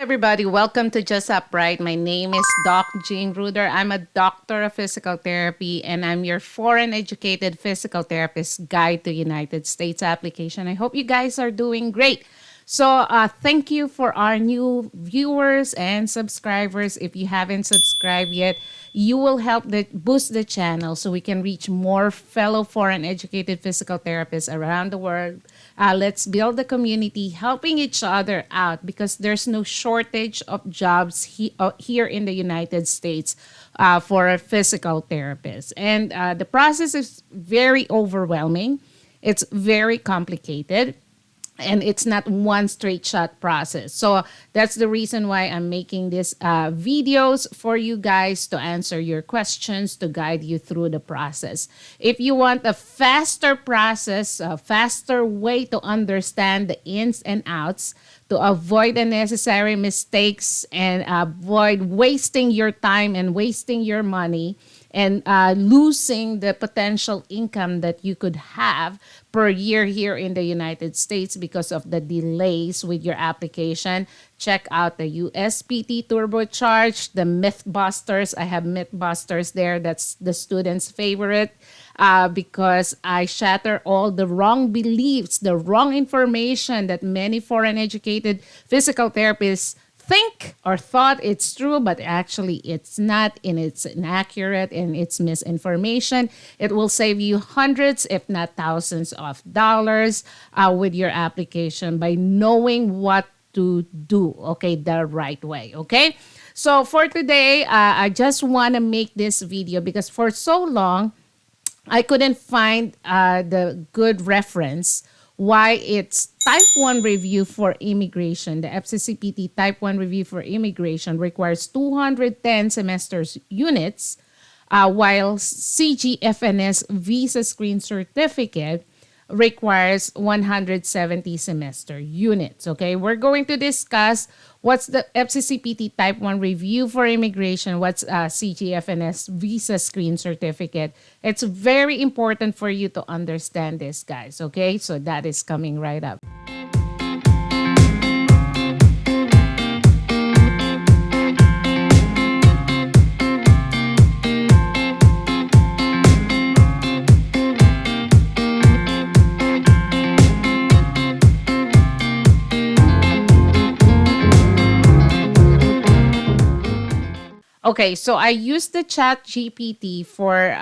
Everybody, welcome to Just Upright. My name is Doc Jean Ruder. I'm a doctor of physical therapy and I'm your foreign educated physical therapist guide to United States application. I hope you guys are doing great. So, thank you for our new viewers and subscribers. If you haven't subscribed yet, you will help boost the channel so we can reach more fellow foreign educated physical therapists around the world. Let's build the community, helping each other out because there's no shortage of jobs here in the United States for a physical therapist. And the process is very overwhelming. It's very complicated and it's not one straight shot process. So that's the reason why I'm making these videos for you guys to answer your questions, to guide you through the process. If you want a faster process, a faster way to understand the ins and outs, to avoid unnecessary mistakes and avoid wasting your time and wasting your money, and losing the potential income that you could have per year here in the United States because of the delays with your application, check out the USPT Turbocharge, the Mythbusters. I have Mythbusters there. That's the students' favorite because I shatter all the wrong beliefs, the wrong information that many foreign educated physical therapists think or thought it's true, but actually it's not, and it's inaccurate and it's misinformation. It will save you hundreds, if not thousands of dollars with your application by knowing what to do, okay, the right way, okay? So for today, I just want to make this video because for so long, I couldn't find the good reference why it's Type 1 review for immigration. The FCCPT Type 1 review for immigration requires 210 semesters units, while CGFNS VisaScreen certificate requires 170 semester units. Okay, we're going to discuss what's the FCCPT Type 1 review for immigration, what's CGFNS visa screen certificate. It's very important for you to understand this, guys. Okay, so that is coming right up. Okay, so I used the chat GPT for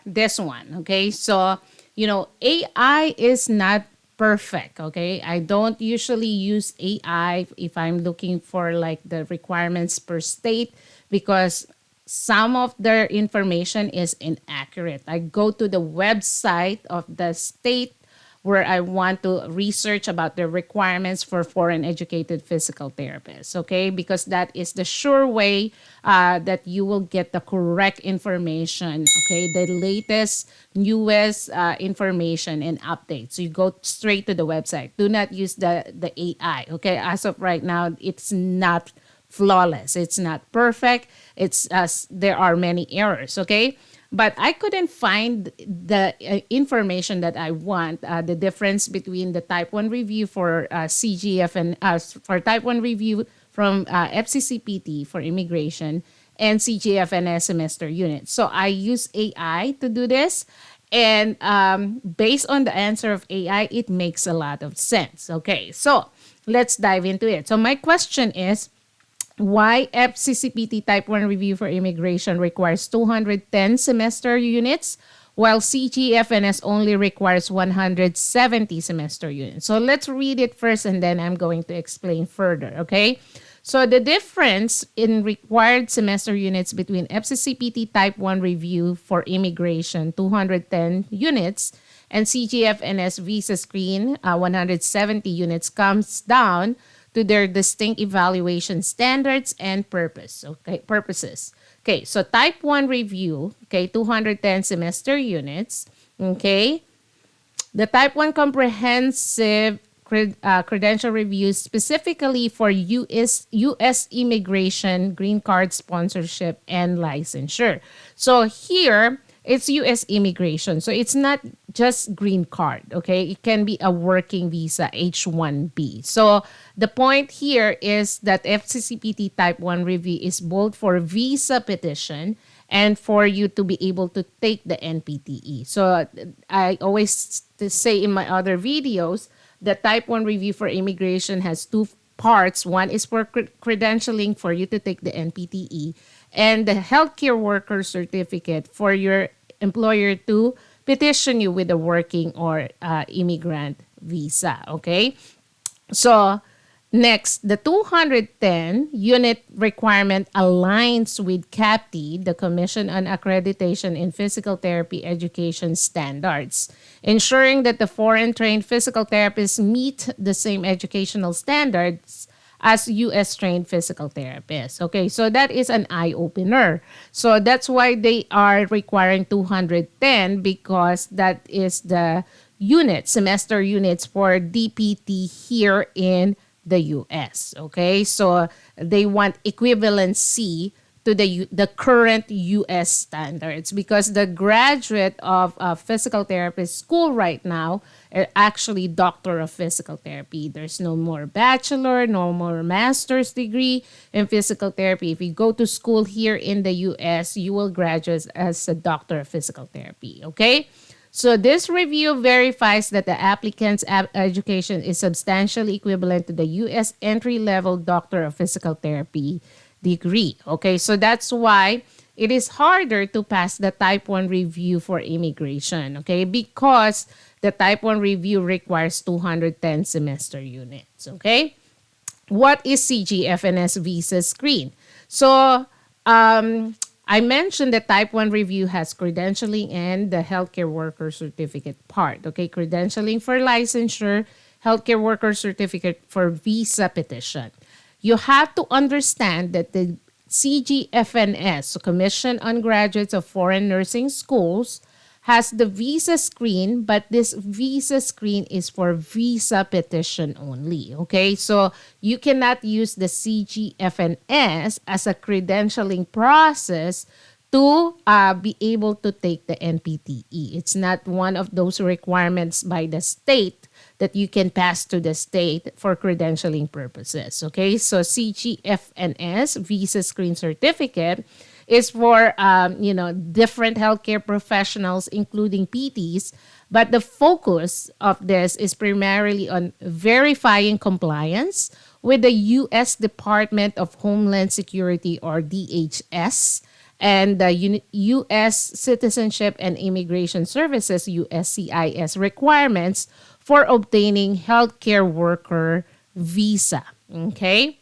this one. Okay, so, AI is not perfect. Okay, I don't usually use AI if I'm looking for like the requirements per state because some of their information is inaccurate. I go to the website of the state where I want to research about the requirements for foreign educated physical therapists, okay? Because that is the sure way that you will get the correct information, okay? The latest, newest information and updates. So you go straight to the website. Do not use the AI, okay? As of right now, it's not flawless. It's not perfect. There are many errors, okay? But I couldn't find the information that I want, the difference between the Type 1 review for CGF and for Type 1 review from FCCPT for immigration and CGFNS semester units. So I use AI to do this. And based on the answer of AI, it makes a lot of sense. Okay, so let's dive into it. So my question is, why FCCPT Type 1 review for immigration requires 210 semester units, while CGFNS only requires 170 semester units? So let's read it first, and then I'm going to explain further, okay? So the difference in required semester units between FCCPT Type 1 review for immigration, 210 units, and CGFNS VisaScreen, 170 units, comes down to their distinct evaluation standards and purposes. Okay, so Type 1 review, okay, 210 semester units, okay? The Type 1 comprehensive credential review specifically for U.S. immigration, green card sponsorship, and licensure. So here, it's US immigration. So it's not just green card, okay? It can be a working visa, H1B. So the point here is that FCCPT Type 1 review is both for visa petition and for you to be able to take the NPTE. So I always say in my other videos, the Type 1 review for immigration has two parts. One is for credentialing for you to take the NPTE, and the healthcare worker certificate for your employer to petition you with a working or immigrant visa. Okay, so next, the 210 unit requirement aligns with CAPTE, the Commission on Accreditation in Physical Therapy Education standards, ensuring that the foreign trained physical therapists meet the same educational standards as US trained physical therapists. Okay, so that is an eye opener. So that's why they are requiring 210, because that is the semester units for DPT here in the US. Okay, so they want equivalency to the current US standards, because the graduate of a physical therapist school right now are actually doctor of physical therapy. There's no more bachelor, no more master's degree in physical therapy. If you go to school here in the US, you will graduate as a doctor of physical therapy. Okay, so this review verifies that the applicant's education is substantially equivalent to the U.S. entry-level Doctor of Physical Therapy degree. Okay, so that's why it is harder to pass the Type 1 review for immigration, okay, because the Type 1 review requires 210 semester units, okay? What is CGFNS VisaScreen? So, I mentioned the Type 1 review has credentialing and the healthcare worker certificate part. Okay, credentialing for licensure, healthcare worker certificate for visa petition. You have to understand that the CGFNS, so Commission on Graduates of Foreign Nursing Schools, has the visa screen, but this visa screen is for visa petition only. Okay, so you cannot use the CGFNS as a credentialing process to be able to take the NPTE. It's not one of those requirements by the state that you can pass to the state for credentialing purposes. Okay, so CGFNS visa screen certificate is for different healthcare professionals, including PTs. But the focus of this is primarily on verifying compliance with the U.S. Department of Homeland Security, or DHS, and the U.S. Citizenship and Immigration Services, USCIS, requirements for obtaining healthcare worker visa. Okay.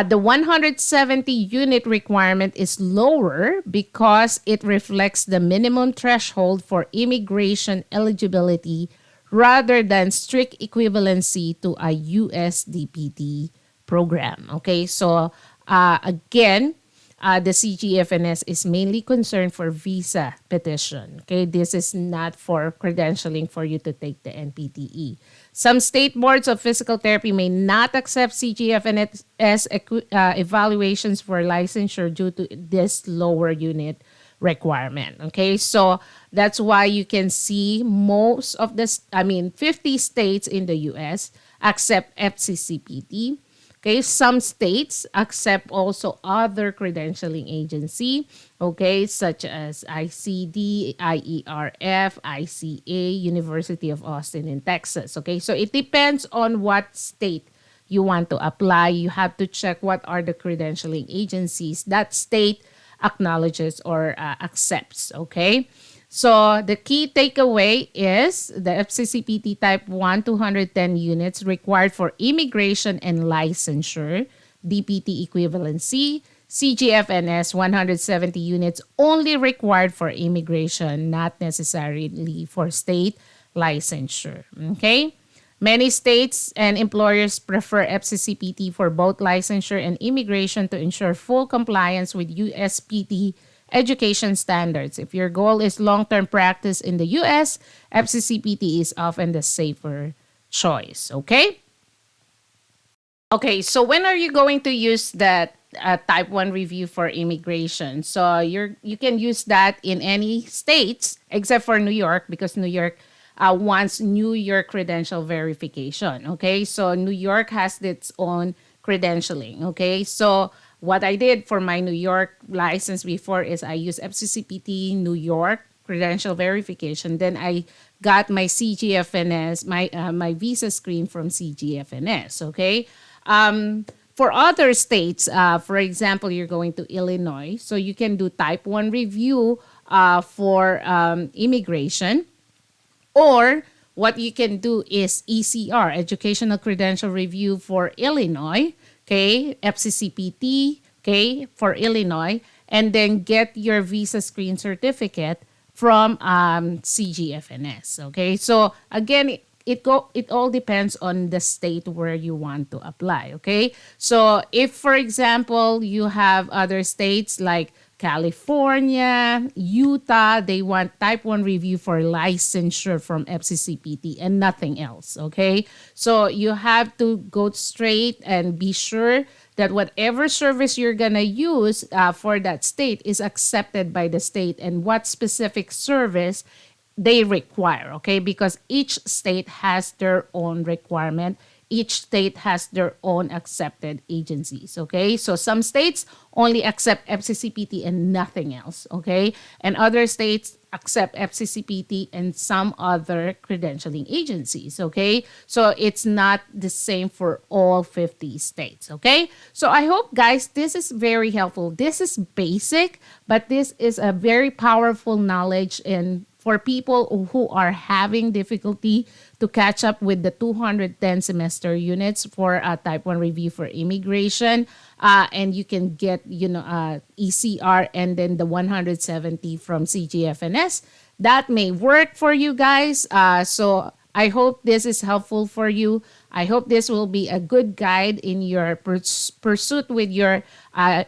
The 170 unit requirement is lower because it reflects the minimum threshold for immigration eligibility rather than strict equivalency to a US DPT program. Okay, so again, the CGFNS is mainly concerned for visa petition. Okay, this is not for credentialing for you to take the NPTE. Some state boards of physical therapy may not accept CGFNS evaluations for licensure due to this lower unit requirement. Okay, so that's why you can see most of this, 50 states in the US accept FCCPT. Okay, some states accept also other credentialing agency, okay, such as ICD, IERF, ICA, University of Austin in Texas. Okay, so it depends on what state you want to apply. You have to check what are the credentialing agencies that state acknowledges or accepts. Okay, so the key takeaway is the FCCPT Type 1 210 units required for immigration and licensure, DPT equivalency, CGFNS 170 units only required for immigration, not necessarily for state licensure. Okay? Many states and employers prefer FCCPT for both licensure and immigration to ensure full compliance with USPT education standards. If your goal is long-term practice in the US, FCCPT is often the safer choice. Okay? Okay, so when are you going to use that type 1 review for immigration. So you can use that in any states except for New York, because New York wants New York credential verification. Okay, so New York has its own credentialing. Okay, so what I did for my New York license before is I used FCCPT New York credential verification. Then I got my CGFNS, my visa screen from CGFNS. Okay. For other states, for example, you're going to Illinois, so you can do type 1 review for immigration. Or what you can do is ECR, Educational Credential Review for Illinois, okay, FCCPT, okay, for Illinois, and then get your visa screen certificate from CGFNS, okay? So again, it all depends on the state where you want to apply, okay? So if, for example, you have other states like California, Utah, they want type 1 review for licensure from FCCPT and nothing else, okay? So you have to go straight and be sure that whatever service you're going to use for that state is accepted by the state, and what specific service they require, okay? Because each state has their own requirement. Each state has their own accepted agencies, okay? So some states only accept FCCPT and nothing else, okay? And other states accept FCCPT and some other credentialing agencies, okay? So it's not the same for all 50 states, okay? So I hope, guys, this is very helpful. This is basic, but this is a very powerful knowledge in for people who are having difficulty to catch up with the 210 semester units for a type 1 review for immigration. And you can get, ECR and then the 170 from CGFNS. That may work for you guys. So I hope this is helpful for you. I hope this will be a good guide in your pursuit with your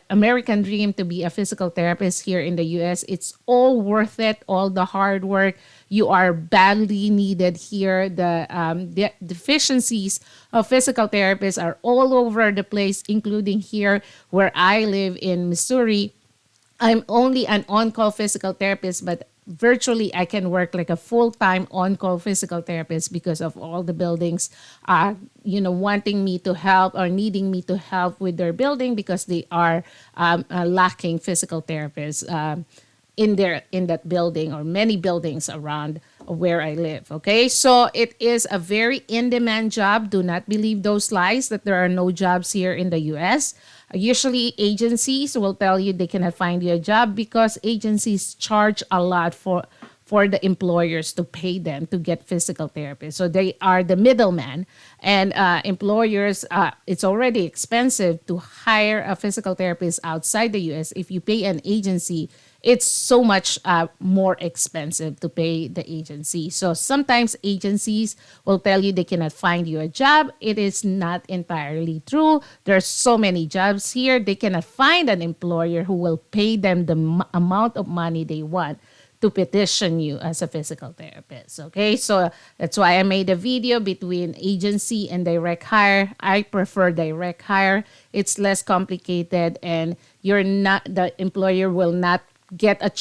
American dream to be a physical therapist here in the US. It's all worth it, all the hard work. You are badly needed here. The deficiencies of physical therapists are all over the place, including here where I live in Missouri. I'm only an on-call physical therapist, but virtually I can work like a full-time on-call physical therapist because of all the buildings, wanting me to help or needing me to help with their building because they are lacking physical therapists in that building or many buildings around where I live. Okay, so it is a very in-demand job. Do not believe those lies that there are no jobs here in the U.S. Usually agencies will tell you they cannot find you a job because agencies charge a lot for the employers to pay them to get physical therapists. So they are the middleman, and employers, it's already expensive to hire a physical therapist outside the U.S. If you pay an agency, it's so much more expensive to pay the agency. So sometimes agencies will tell you they cannot find you a job. It is not entirely true. There's so many jobs here. They cannot find an employer who will pay them the amount of money they want to petition you as a physical therapist. Okay, so that's why I made a video between agency and direct hire. I prefer direct hire. It's less complicated, and the employer will not get a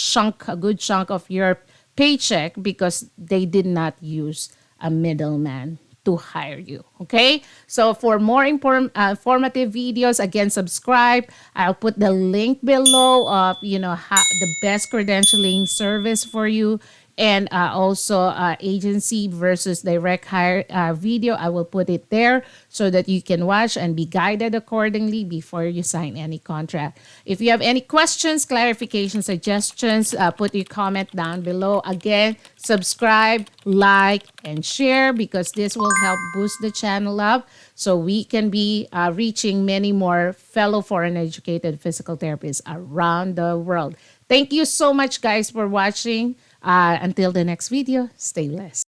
good chunk of your paycheck because they did not use a middleman to hire you. Okay, so for more informative videos, again, subscribe. I'll put the link below of the best credentialing service for you, and also agency versus direct hire video. I will put it there so that you can watch and be guided accordingly before you sign any contract. If you have any questions, clarifications, suggestions, put your comment down below. Again, subscribe, like, and share because this will help boost the channel up so we can be reaching many more fellow foreign educated physical therapists around the world. Thank you so much, guys, for watching. Until the next video, stay blessed.